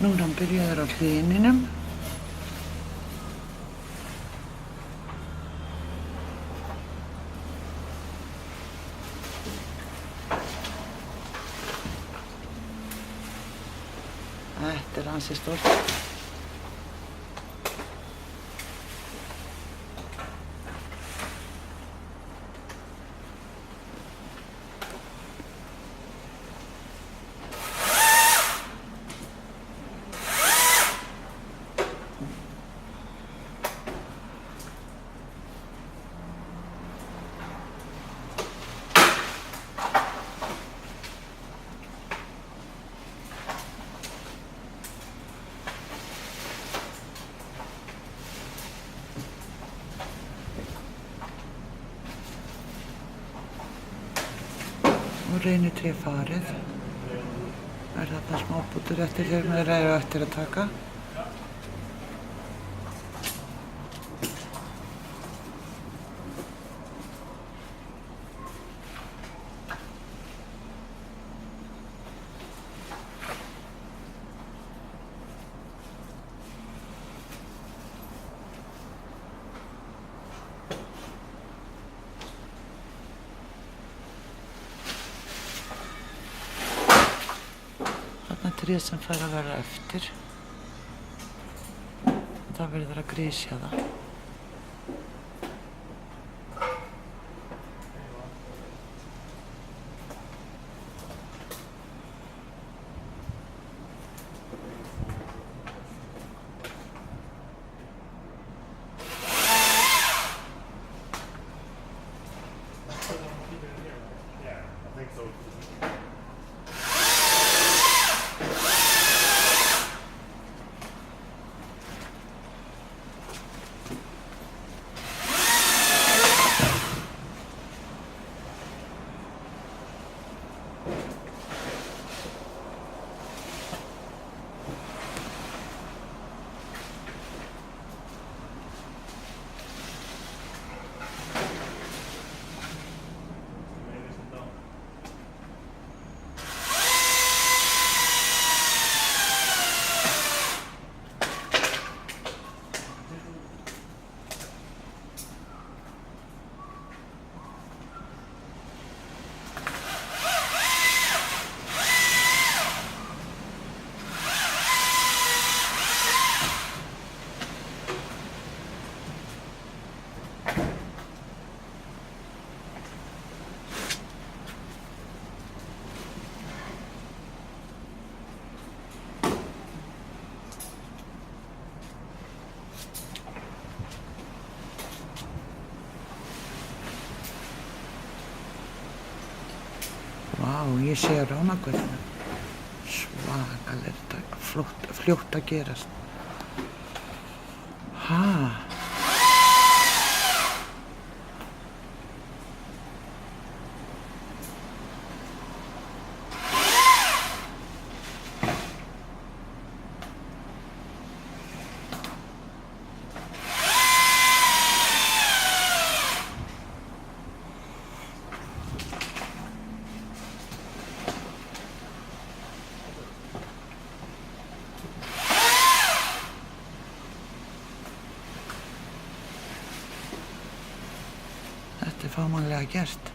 Nú er hann byrjaður á hlininum. Þetta er ansi stórt. Og reynitréð farið. Er þarna smábútur eftir þegar maður eru eftir að taka. Tréð sem fær að vera eftir. Það verður að grisja það. Vá, ég sé á rafmagninu. Svakalega er þetta fljótt að gerast. Þetta er fagmannlega gert.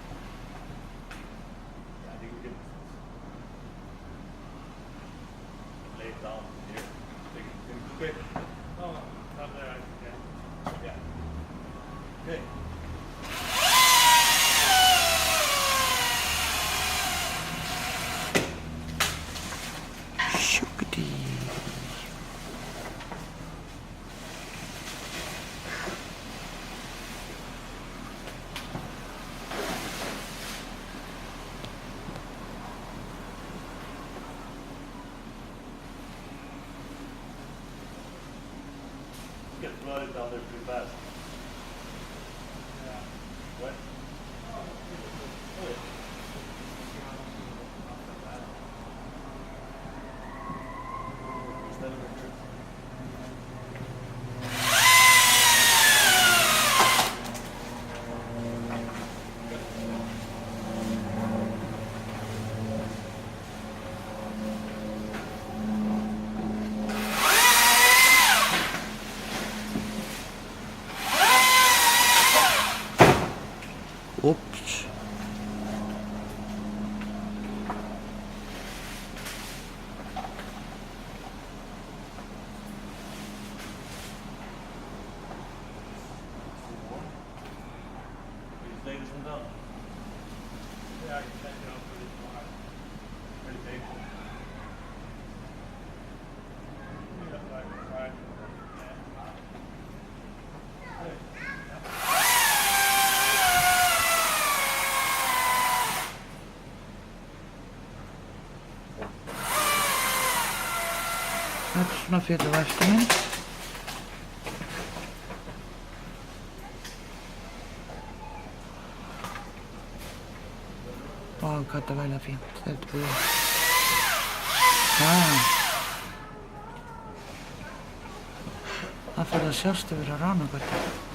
Get flooded down there pretty fast. Yeah. What? Oh, yeah. Is that a record? Þetta er svona fylluverslun. Vá, hvað þetta væri fínt. Þetta er búið. Það fyrir að sjást yfir á Ránargötu.